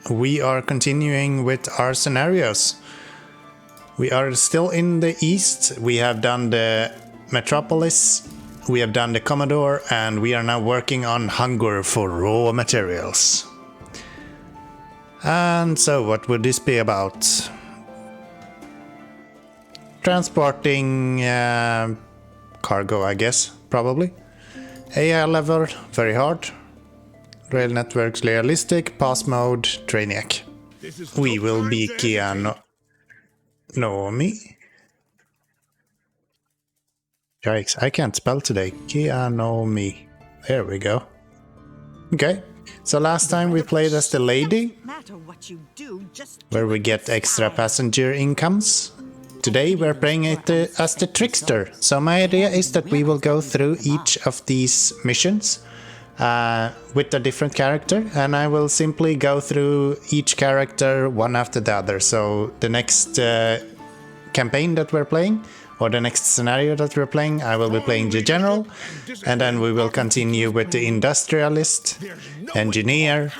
we are continuing with our scenarios. We are still in the east. We have done the Metropolis, we have done the Commodore, and we are now working on hunger for raw materials. And so what would this be about? Transporting cargo, I guess, probably. AI level, very hard. Rail networks, realistic. Pass mode, Trainiac. We will be Keanomy. Yikes, I can't spell today. Keanomy. There we go. Okay, so last time we played as the lady, where we get extra passenger incomes. Today we're playing it as the trickster. So my idea is that we will go through each of these missions with a different character, and I will simply go through each character one after the other. So the next campaign that we're playing, or the next scenario that we're playing, I will be playing the general, and then we will continue with the industrialist, engineer,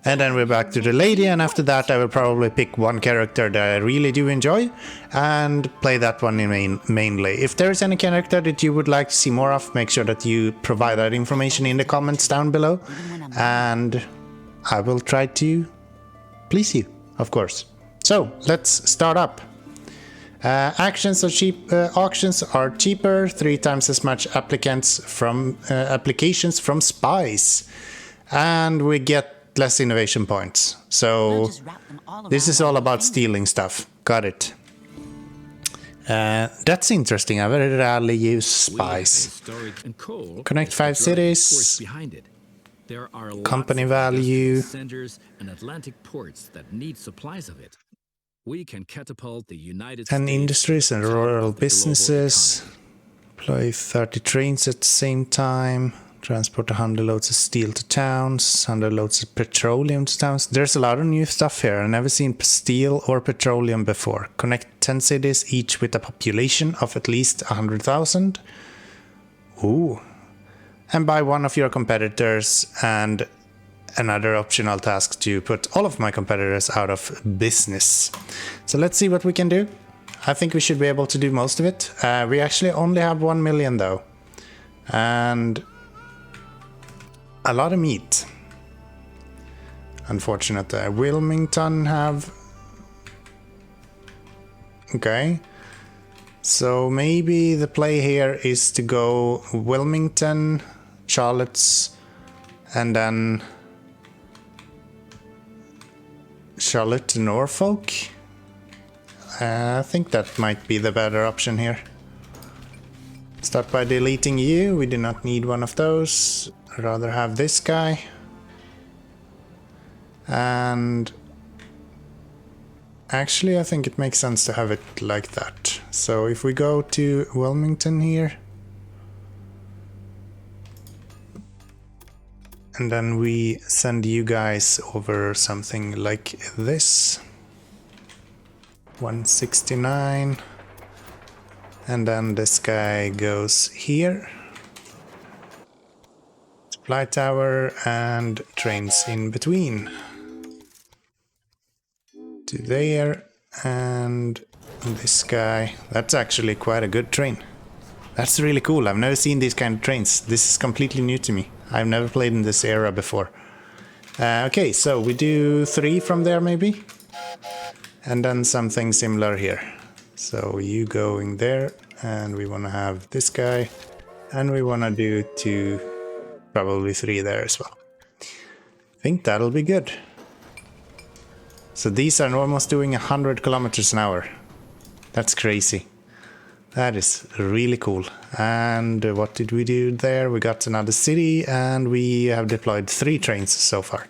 and then we're back to the lady, and after that I will probably pick one character that I really do enjoy and play that one mainly. If there is any character that you would like to see more of, make sure that you provide that information in the comments down below, and I will try to please you, of course. So let's start up. Auctions are cheaper, 3 times as much applications from spies, and we get less innovation points. So this is all about stealing stuff. Got it. That's interesting. I very rarely use spies. Connect 5 cities. Company value. And Atlantic ports that need supplies of it. We can catapult the United And States industries and rural businesses. Employ 30 trains at the same time. Transport 100 loads of steel to towns, 100 loads of petroleum to towns. There's a lot of new stuff here. I've never seen steel or petroleum before. Connect 10 cities, each with a population of at least 100,000. Ooh. And buy one of your competitors, and another optional task to put all of my competitors out of business. So let's see what we can do. I think we should be able to do most of it. We actually only have 1 million though. And a lot of meat. Unfortunately, Wilmington have... Okay. So maybe the play here is to go Wilmington, Charlotte's, and then Charlotte to Norfolk. I think that might be the better option here. Start by deleting you. We do not need one of those. I'd rather have this guy. And actually I think it makes sense to have it like that. So if we go to Wilmington here, and then we send you guys over something like this. 169. And then this guy goes here. Supply tower and trains in between. To there, and this guy. That's actually quite a good train. That's really cool. I've never seen these kind of trains. This is completely new to me. I've never played in this era before. Okay, so we do 3 from there maybe. And then something similar here. So you going there, and we want to have this guy, and we want to do 2, probably 3 there as well. I think that'll be good. So these are almost doing 100 kilometers an hour. That's crazy. That is really cool. And what did we do there? We got another city, and we have deployed 3 trains so far.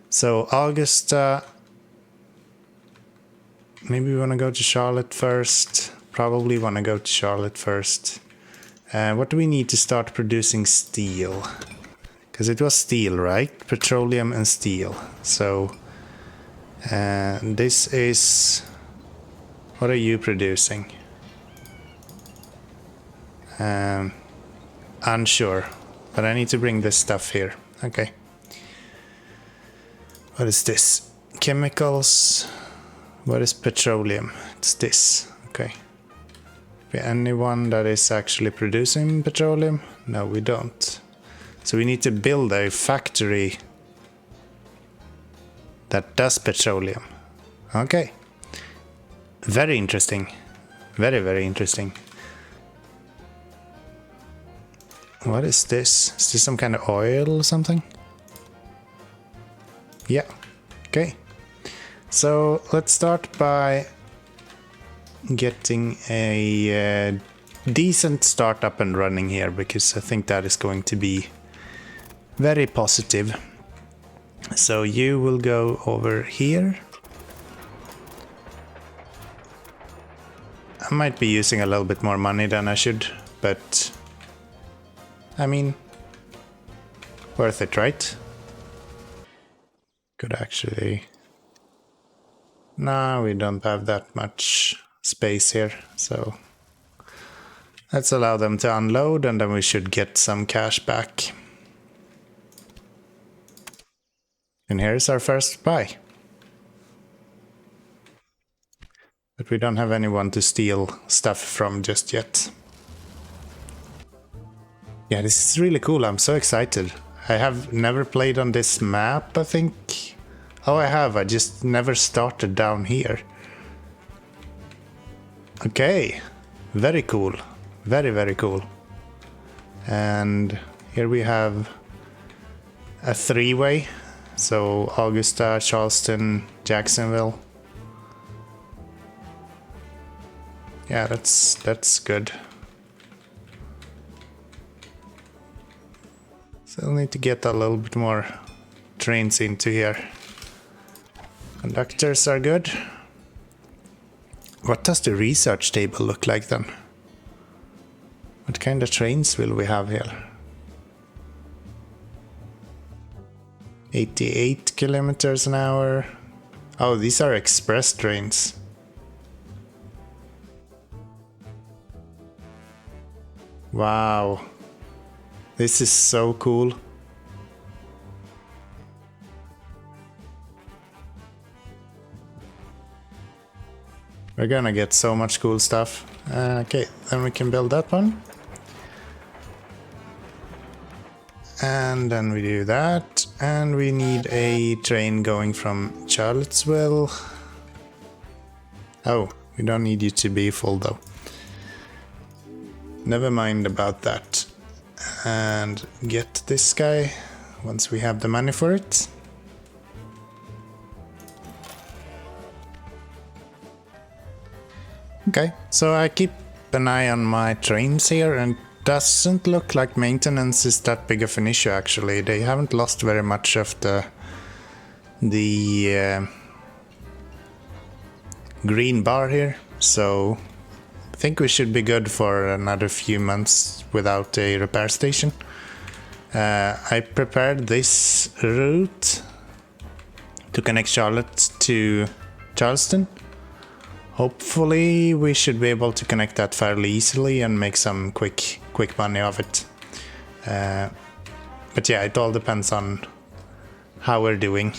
So Augusta. Maybe we want to go to Charlotte first. Probably want to go to Charlotte first. What do we need to start producing steel? Because it was steel, right? Petroleum and steel. So this is... What are you producing? Unsure. But I need to bring this stuff here. Okay. What is this? chemicals. What is petroleum? It's this. Okay. Anyone that is actually producing petroleum? No, we don't. So we need to build a factory that does petroleum. Okay. Very interesting. Very, very interesting. What is this? Is this some kind of oil or something? Yeah. Okay. So let's start by getting a decent start up and running here, because I think that is going to be very positive. So you will go over here. I might be using a little bit more money than I should, but I mean, worth it, right? Could actually... No, we don't have that much space here, so let's allow them to unload and then we should get some cash back. And here's our first buy. But we don't have anyone to steal stuff from just yet. Yeah, this is really cool. I'm so excited. I have never played on this map, I think. Oh, I have. I just never started down here. Okay. Very cool. Very, very cool. And here we have a three-way. So Augusta, Charleston, Jacksonville. Yeah, that's good. So we'll need to get a little bit more trains into here. Conductors are good. What does the research table look like then? What kind of trains will we have here? 88 kilometers an hour. Oh, these are express trains. Wow. This is so cool. We're gonna get so much cool stuff. Okay, then we can build that one. And then we do that. And we need a train going from Charlottesville. Oh, we don't need you to be full though. Never mind about that. And get this guy once we have the money for it. Okay, so I keep an eye on my trains here, and doesn't look like maintenance is that big of an issue actually. They haven't lost very much of the green bar here, so I think we should be good for another few months without a repair station. I prepared this route to connect Charlotte to Charleston. Hopefully we should be able to connect that fairly easily and make some quick money of it. But yeah, it all depends on how we're doing.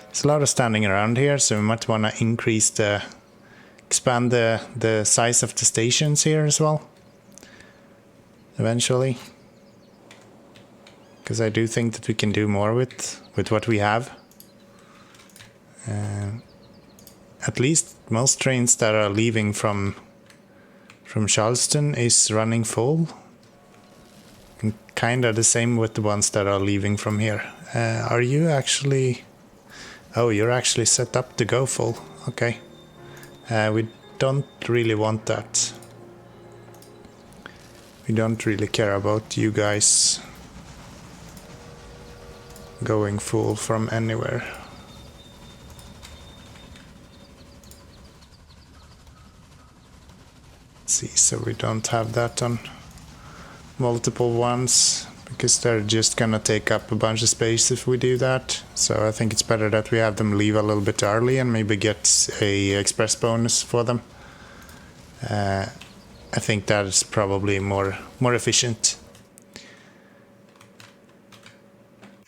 There's a lot of standing around here, so we might want to expand the size of the stations here as well. Eventually. Because I do think that we can do more with what we have. At least most trains that are leaving from Charleston is running full. And kinda the same with the ones that are leaving from here. Are you actually... Oh, you're actually set up to go full. Okay. We don't really want that. We don't really care about you guys going full from anywhere. See, so we don't have that on multiple ones, because they're just gonna take up a bunch of space if we do that. So I think it's better that we have them leave a little bit early and maybe get a express bonus for them. I think that is probably more efficient.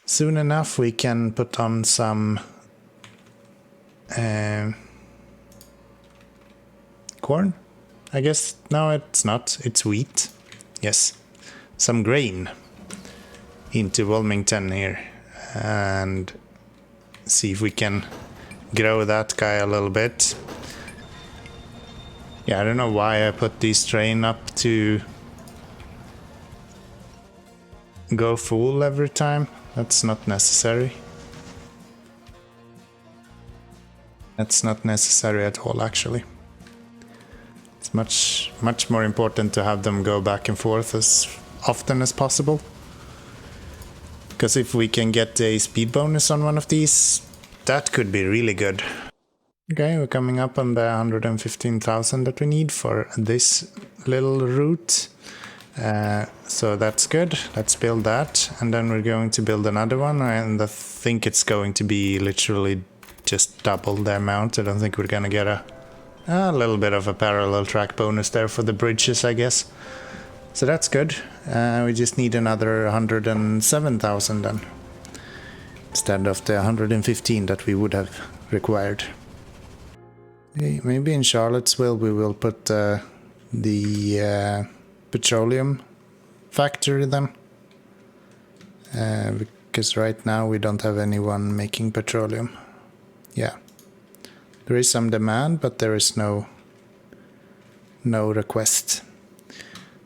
Soon enough we can put on some Corn? I guess, no, it's not. It's wheat. Yes. Some grain into Wilmington here. And see if we can grow that guy a little bit. Yeah, I don't know why I put this train up to go full every time. That's not necessary. That's not necessary at all, actually. It's much more important to have them go back and forth as often as possible. Because if we can get a speed bonus on one of these, that could be really good. Okay, we're coming up on the 115,000 that we need for this little route. So that's good. Let's build that. And then we're going to build another one. And I think it's going to be literally just double the amount. I don't think we're going to get a little bit of a parallel track bonus there for the bridges, I guess. So that's good. We just need another 107,000 then. Instead of the 115 that we would have required. Okay, maybe in Charlottesville we will put the petroleum factory then. Because right now we don't have anyone making petroleum. Yeah. There is some demand, but there is no request.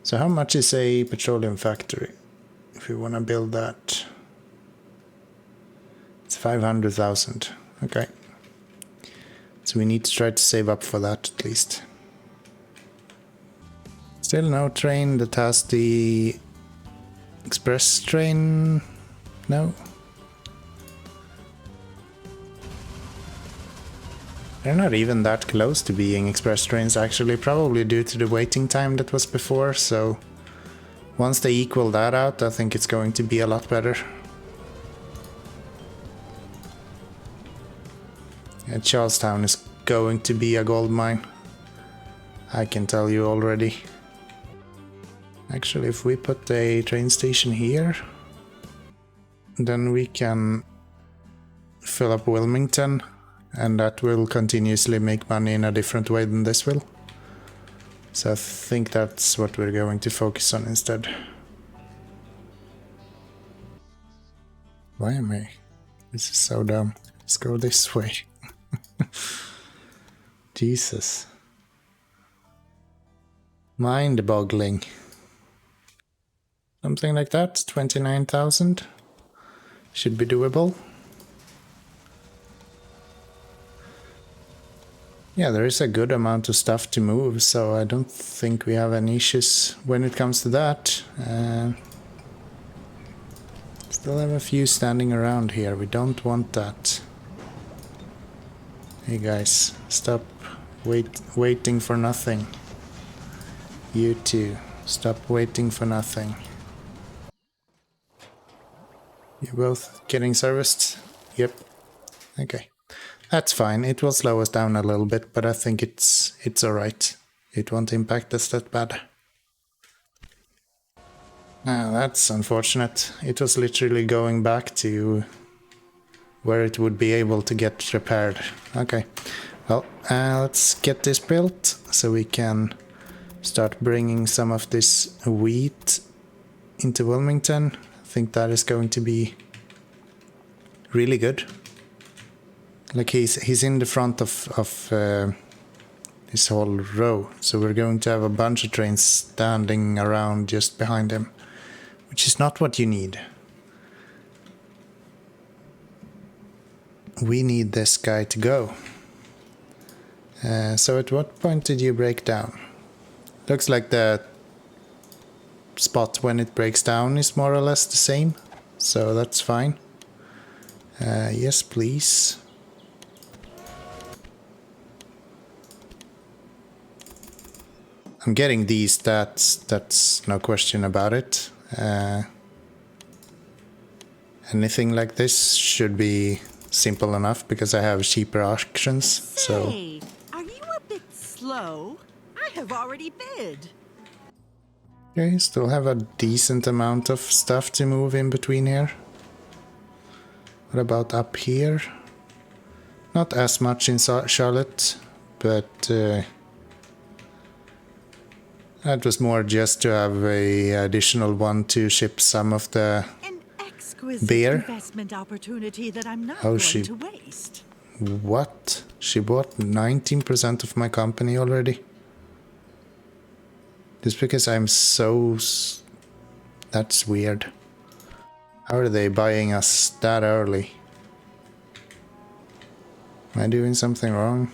So how much is a petroleum factory? If we want to build that. It's 500,000. Okay. So we need to try to save up for that at least. Still no train that has the express train. No. They're not even that close to being express trains actually, probably due to the waiting time that was before, so once they equal that out, I think it's going to be a lot better. Yeah, Charlestown is going to be a gold mine. I can tell you already. Actually, if we put a train station here, then we can fill up Wilmington. And that will continuously make money in a different way than this will. So I think that's what we're going to focus on instead. Why am I? This is so dumb. Let's go this way. Jesus. Mind-boggling. Something like that, 29,000. Should be doable. Yeah, there is a good amount of stuff to move, so I don't think we have any issues when it comes to that. Still have a few standing around here, we don't want that. Hey guys, stop waiting for nothing. You too, stop waiting for nothing. You both getting serviced? Yep. Okay. That's fine, it will slow us down a little bit, but I think it's alright. It won't impact us that bad. Ah, that's unfortunate. It was literally going back to where it would be able to get repaired. Okay, well, let's get this built so we can start bringing some of this wheat into Wilmington. I think that is going to be really good. Like he's in the front of this whole row, so we're going to have a bunch of trains standing around just behind him, which is not what you need. We need this guy to go. So at what point did you break down? Looks like the spot when it breaks down is more or less the same, so that's fine. Yes, please. I'm getting these stats, that's no question about it. Anything like this should be simple enough because I have cheaper auctions. So. Hey, are you a bit slow? I have already bid. Okay, still have a decent amount of stuff to move in between here. What about up here? Not as much in Charlotte, but that was more just to have a additional one to ship some of the An exquisite beer. investment opportunity that I'm not Oh, going she- to waste. What? She bought 19% of my company already? Just because I'm so... That's weird. How are they buying us that early? Am I doing something wrong?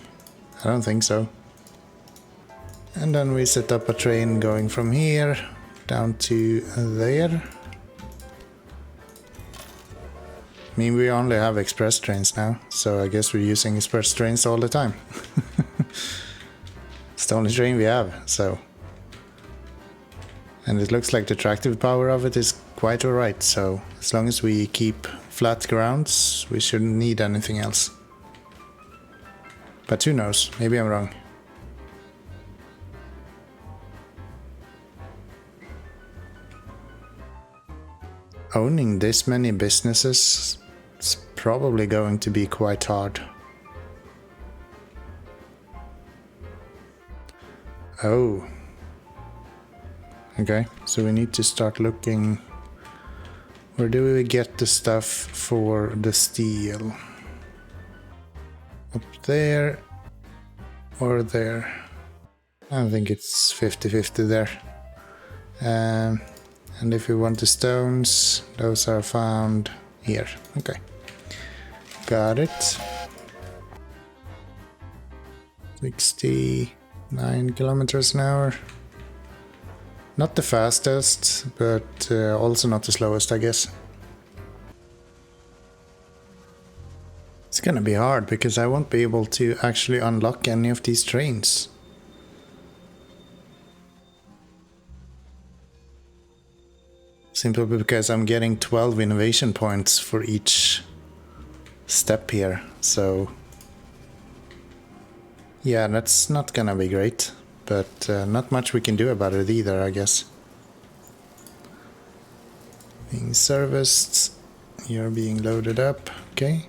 I don't think so. And then we set up a train going from here down to there. I mean, we only have express trains now, so I guess we're using express trains all the time. It's the only train we have, so... And it looks like the tractive power of it is quite alright, so as long as we keep flat grounds, we shouldn't need anything else. But who knows, maybe I'm wrong. Owning this many businesses is probably going to be quite hard. Oh. Okay, so we need to start looking... Where do we get the stuff for the steel? Up there or there? I think it's 50-50 there. And if we want the stones, those are found here. Okay, got it. 69 kilometers an hour. Not the fastest, but also not the slowest, I guess. It's gonna be hard because I won't be able to actually unlock any of these trains. Simply because I'm getting 12 innovation points for each step here, so... Yeah, that's not gonna be great, but not much we can do about it either, I guess. Being serviced, you're being loaded up, okay.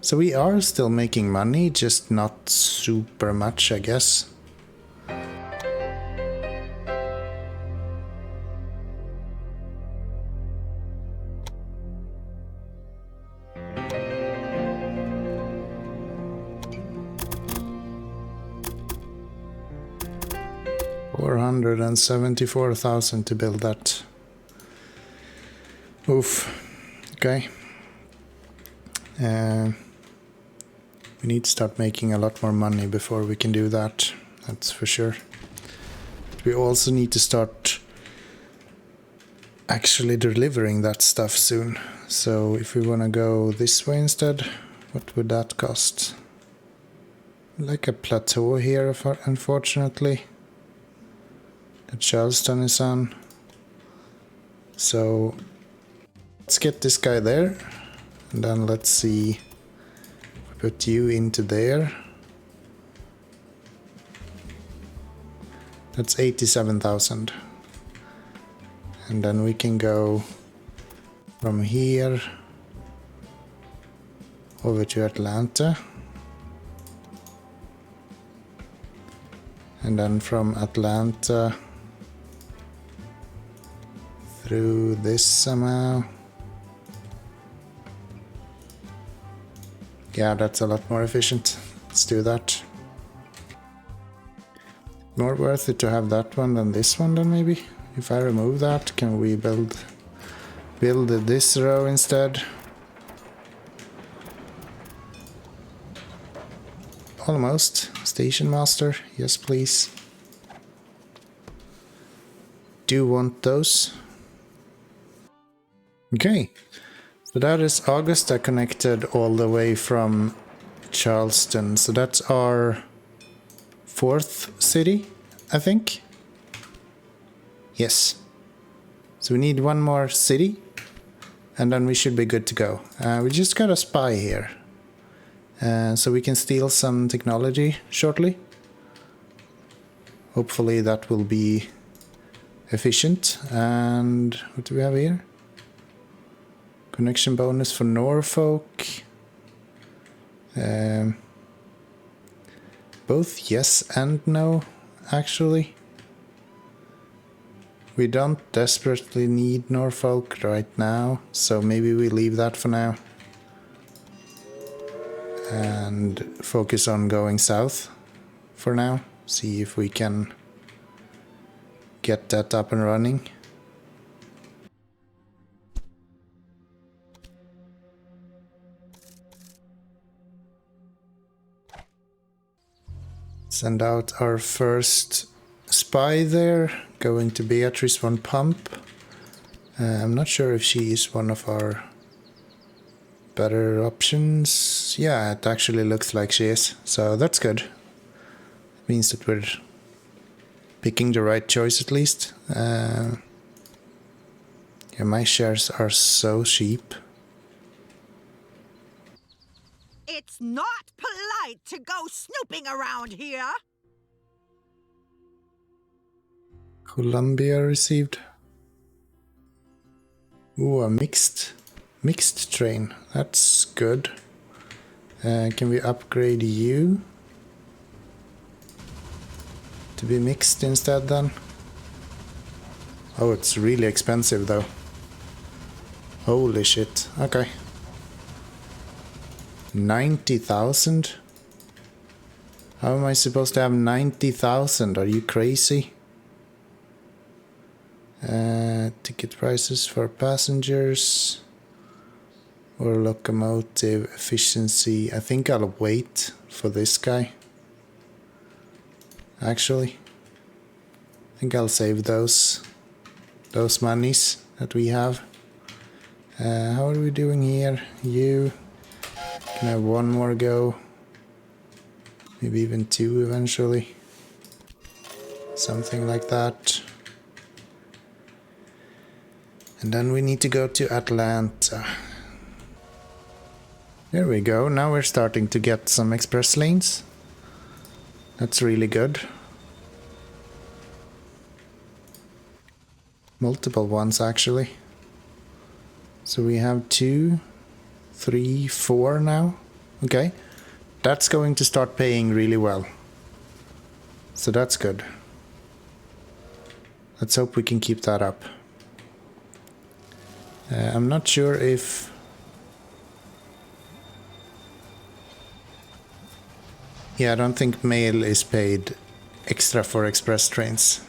So we are still making money, just not super much, I guess. $474,000 to build that. Oof. Okay. We need to start making a lot more money before we can do that. That's for sure. But we also need to start actually delivering that stuff soon. So if we want to go this way instead, what would that cost? Like a plateau here, unfortunately. That Charleston is on. So let's get this guy there. And then let's see. Put you into there. That's 87,000. And then we can go from here over to Atlanta. And then from Atlanta through this somehow. Yeah, that's a lot more efficient. Let's do that. More worth it to have that one than this one then maybe? If I remove that, can we build this row instead? Almost. Station master, yes please. Do want those. Okay. So that is Augusta connected all the way from Charleston. So that's our 4th city, I think. Yes. So we need one more city and then we should be good to go. We just got a spy here. So we can steal some technology shortly. Hopefully that will be efficient. And what do we have here? Connection bonus for Norfolk. Both yes and no, actually. We don't desperately need Norfolk right now, so maybe we leave that for now. And focus on going south for now. See if we can get that up and running. Send out our first spy there, going to Beatrice von Pump. I'm not sure if she is one of our better options. Yeah, it actually looks like she is, so that's good. It means that we're picking the right choice at least. Yeah, my shares are so cheap. It's not polite to go snooping around here. Columbia received. Ooh, a mixed train. That's good. Can we upgrade you to be mixed instead then? Oh, it's really expensive though. Holy shit. Okay. 90,000? How am I supposed to have 90,000? Are you crazy? Ticket prices for passengers or locomotive efficiency. I think I'll wait for this guy. Actually, I think I'll save those monies that we have. How are we doing here? You can have one more go, maybe even two eventually, something like that. And then we need to go to Atlanta. There we go, now we're starting to get some express lanes. That's really good. Multiple ones actually. So we have 2, 3, 4 now. Okay, that's going to start paying really well. So that's good. Let's hope we can keep that up. I'm not sure if... Yeah, I don't think mail is paid extra for express trains.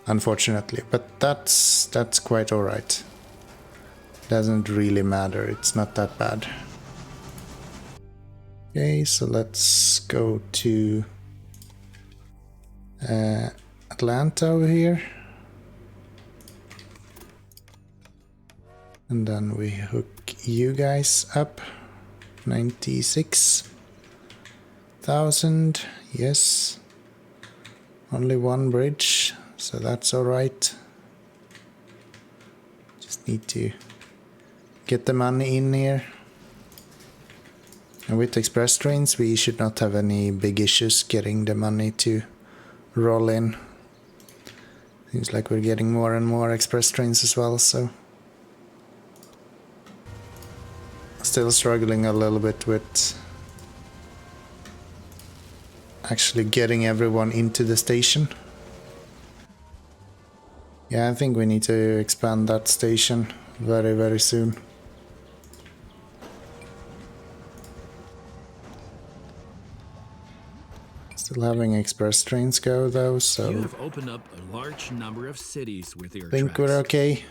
Unfortunately, but that's quite alright. Doesn't really matter, it's not that bad. Okay, so let's go to Atlanta over here. And then we hook you guys up. 96,000, yes. Only one bridge, so that's alright. Just need to get the money in here. And with express trains, we should not have any big issues getting the money to roll in. Seems like we're getting more and more express trains as well, so... Still struggling a little bit with actually getting everyone into the station. Yeah, I think we need to expand that station very, very soon. Still having express trains go though, so You have opened up a large number of cities with your I think tracks. we're okay.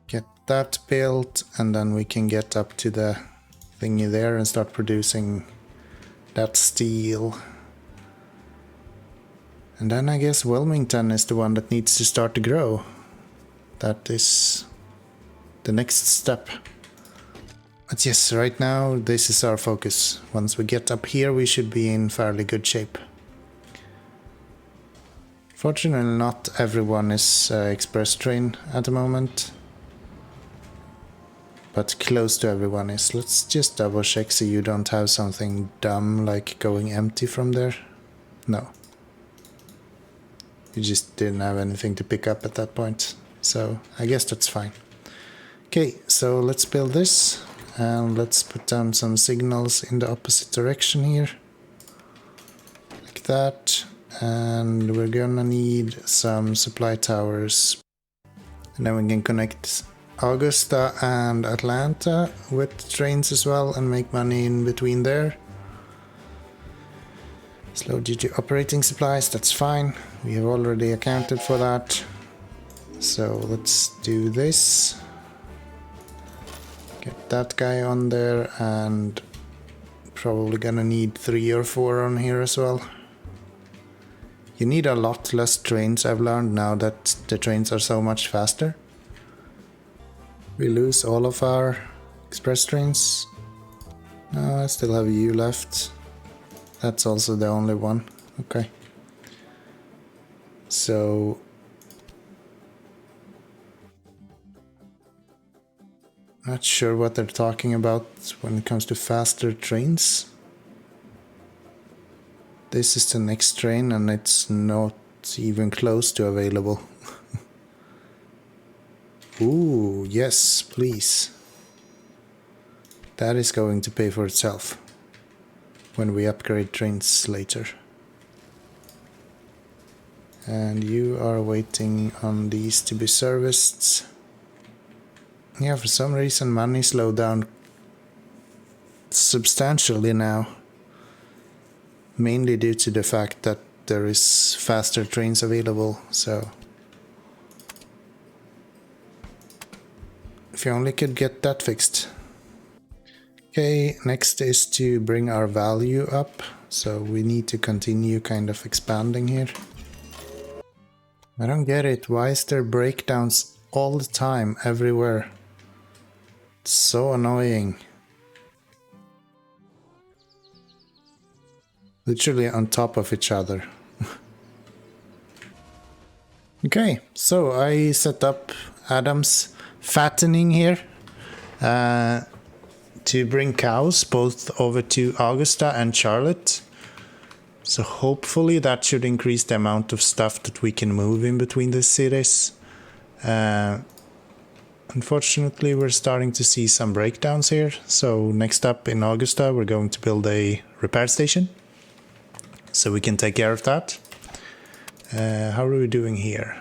Get that built and then we can get up to the thingy there and start producing that steel. And then I guess Wilmington is the one that needs to start to grow. That is the next step. But yes, right now this is our focus. Once we get up here we should be in fairly good shape. Fortunately not everyone is express train at the moment. But close to everyone is. Let's just double check so you don't have something dumb like going empty from there. No. You just didn't have anything to pick up at that point. So I guess that's fine. Okay, so let's build this and let's put down some signals in the opposite direction here. Like that. And we're gonna need some supply towers. And then we can connect Augusta and Atlanta with trains as well and make money in between there. Slow due to operating supplies, that's fine. We have already accounted for that. So let's do this. Get that guy on there, and probably gonna need 3 or 4 on here as well. You need a lot less trains, I've learned now that the trains are so much faster. We lose all of our express trains. No, I still have you left. That's also the only one. Okay. So not sure what they're talking about when it comes to faster trains. This is the next train and it's not even close to available. Ooh, yes, please. That is going to pay for itself when we upgrade trains later. And you are waiting on these to be serviced. Yeah, for some reason money slowed down substantially now. Mainly due to the fact that there is faster trains available, so if you only could get that fixed. Okay, next is to bring our value up, so we need to continue kind of expanding here. I don't get it, why is there breakdowns all the time, everywhere? It's so annoying. Literally on top of each other. Okay, so I set up Adam's fattening here to bring cows both over to Augusta and Charlotte. So hopefully that should increase the amount of stuff that we can move in between the cities. Unfortunately, we're starting to see some breakdowns here. So next up in Augusta, we're going to build a repair station, so we can take care of that. How are we doing here?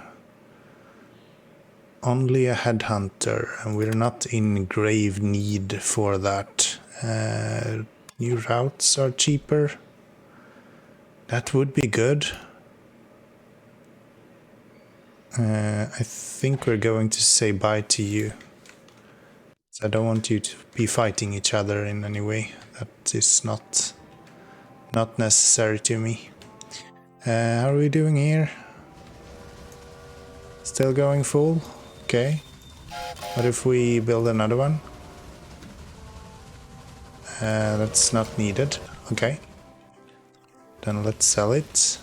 Only a headhunter, and we're not in grave need for that. New routes are cheaper. That would be good. I think we're going to say bye to you. I don't want you to be fighting each other in any way. That is not necessary to me. How are we doing here? Still going full? Okay. What if we build another one? That's not needed. Okay. Then let's sell it.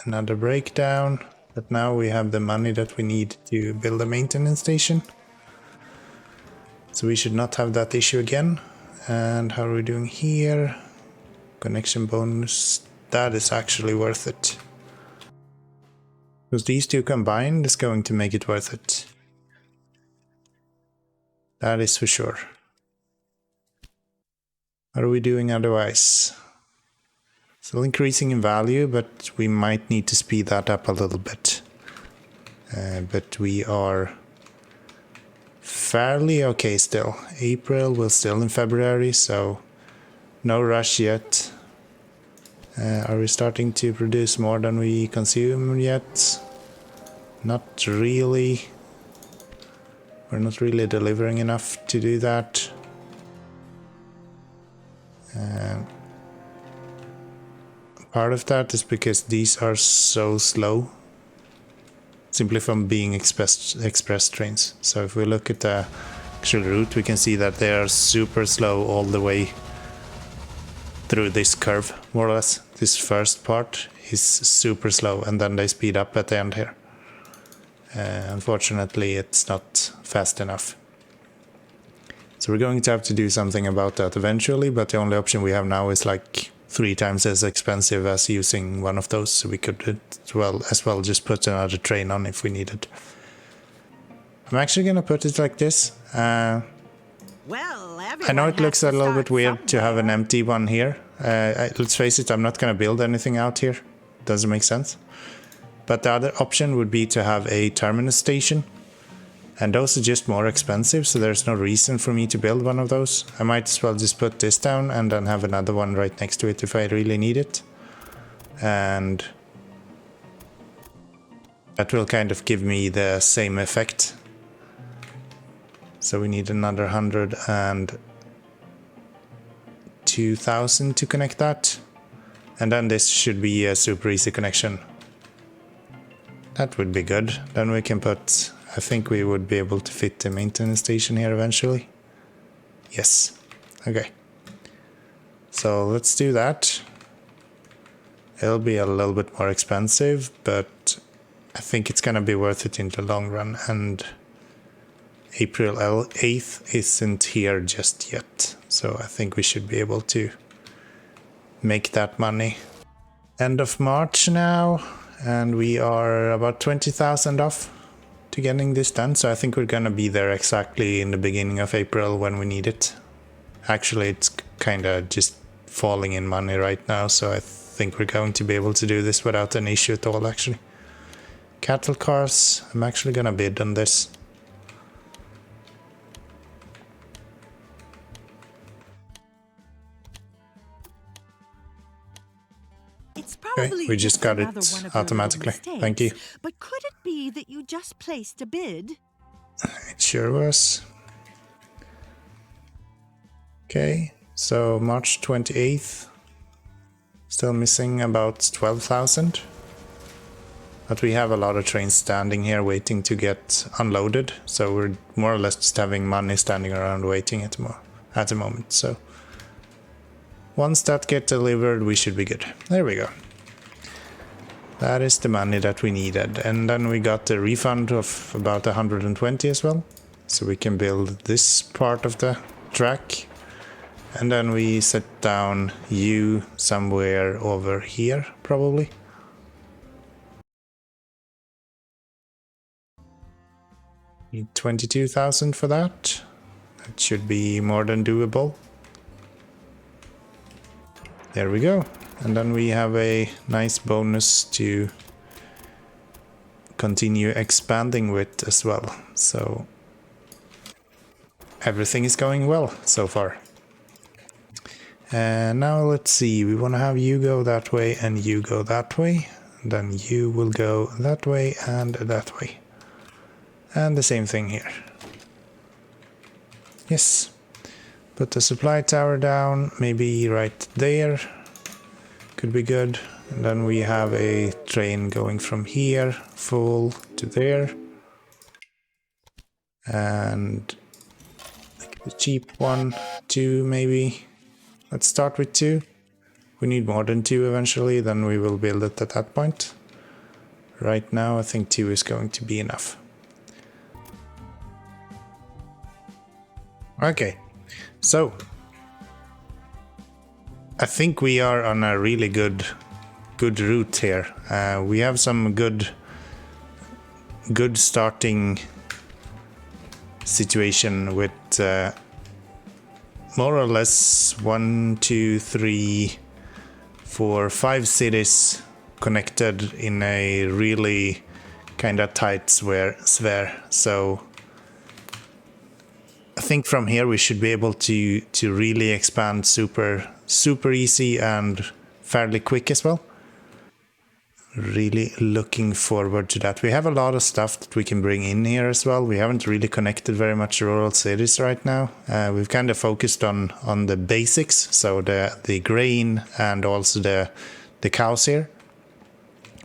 Another breakdown, but now we have the money that we need to build a maintenance station. So we should not have that issue again. And how are we doing here? Connection bonus, that is actually worth it. Because these two combined is going to make it worth it. That is for sure. How are we doing otherwise? Still increasing in value, but we might need to speed that up a little bit. But we are fairly okay still. April, we're still in February, so no rush yet. Are we starting to produce more than we consume yet? Not really. We're not really delivering enough to do that. Part of that is because these are so slow, simply from being express trains. So if we look at the actual route, we can see that they are super slow all the way through this curve, more or less. This first part is super slow, and then they speed up at the end here. Unfortunately, it's not fast enough. So we're going to have to do something about that eventually, but the only option we have now is like 3 times as expensive as using one of those, so we could as well just put another train on if we needed. I'm actually gonna put it like this. Well, I know it looks a little bit weird to have an empty one here. Let's face it, I'm not gonna build anything out here. Doesn't make sense. But the other option would be to have a terminus station. And those are just more expensive, so there's no reason for me to build one of those. I might as well just put this down and then have another one right next to it if I really need it. And that will kind of give me the same effect. So we need another 102,000 to connect that. And then this should be a super easy connection. That would be good. Then we can put... I think we would be able to fit the maintenance station here eventually. Yes. Okay. So let's do that. It'll be a little bit more expensive, but I think it's gonna be worth it in the long run. And April 8th isn't here just yet. So I think we should be able to make that money. End of March now, and we are about 20,000 off to getting this done, so I think we're gonna be there exactly in the beginning of April when we need it. Actually, it's kind of just falling in money right now, so I think we're going to be able to do this without an issue at all, actually. Cattle cars, I'm actually gonna bid on this. Okay, we just got it automatically. Thank you. But could it be that you just placed a bid? It sure was. Okay, so March 28th. Still missing about 12,000. But we have a lot of trains standing here waiting to get unloaded. So we're more or less just having money standing around waiting at the moment. So once that gets delivered, we should be good. There we go. That is the money that we needed. And then we got a refund of about 120 as well. So we can build this part of the track. And then we set down you somewhere over here, probably. Need 22,000 for that. That should be more than doable. There we go. And then we have a nice bonus to continue expanding with as well. So everything is going well so far. And now let's see, we want to have you go that way and you go that way. Then you will go that way and that way. And the same thing here. Yes. Put the supply tower down, maybe right there. Could be good. And then we have a train going from here, full, to there. And like the cheap one, 2 maybe. Let's start with 2. We need more than 2 eventually, then we will build it at that point. Right now I think 2 is going to be enough. Okay, so I think we are on a really good route here. We have some good starting situation with more or less 1, 2, 3, 4, 5 cities connected in a really kind of tight sphere. So I think from here we should be able to really expand super easy and fairly quick as well. Really looking forward to that. We have a lot of stuff that we can bring in here as well. We haven't really connected very much rural cities right now. We've kind of focused on the basics, so the grain and also the cows here.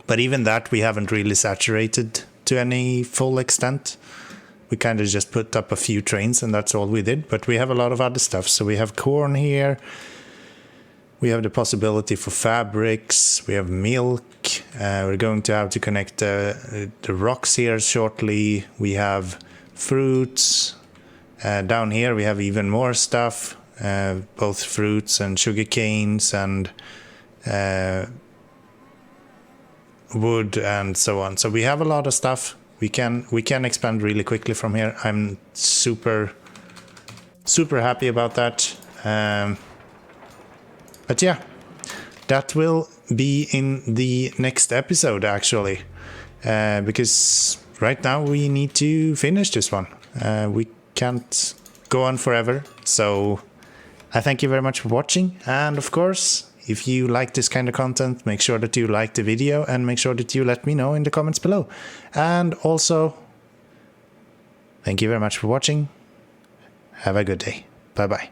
But even that we haven't really saturated to any full extent. We kind of just put up a few trains and that's all we did. But we have a lot of other stuff. So we have corn here. We have the possibility for fabrics. We have milk. We're going to have to connect the rocks here shortly. We have fruits. Down here we have even more stuff. both fruits and sugar canes and wood and so on. So we have a lot of stuff. We can expand really quickly from here. I'm super happy about that. But yeah, that will be in the next episode actually, because right now we need to finish this one. We can't go on forever. So I thank you very much for watching, and of course, if you like this kind of content, make sure that you like the video and make sure that you let me know in the comments below. And also, thank you very much for watching. Have a good day. Bye bye.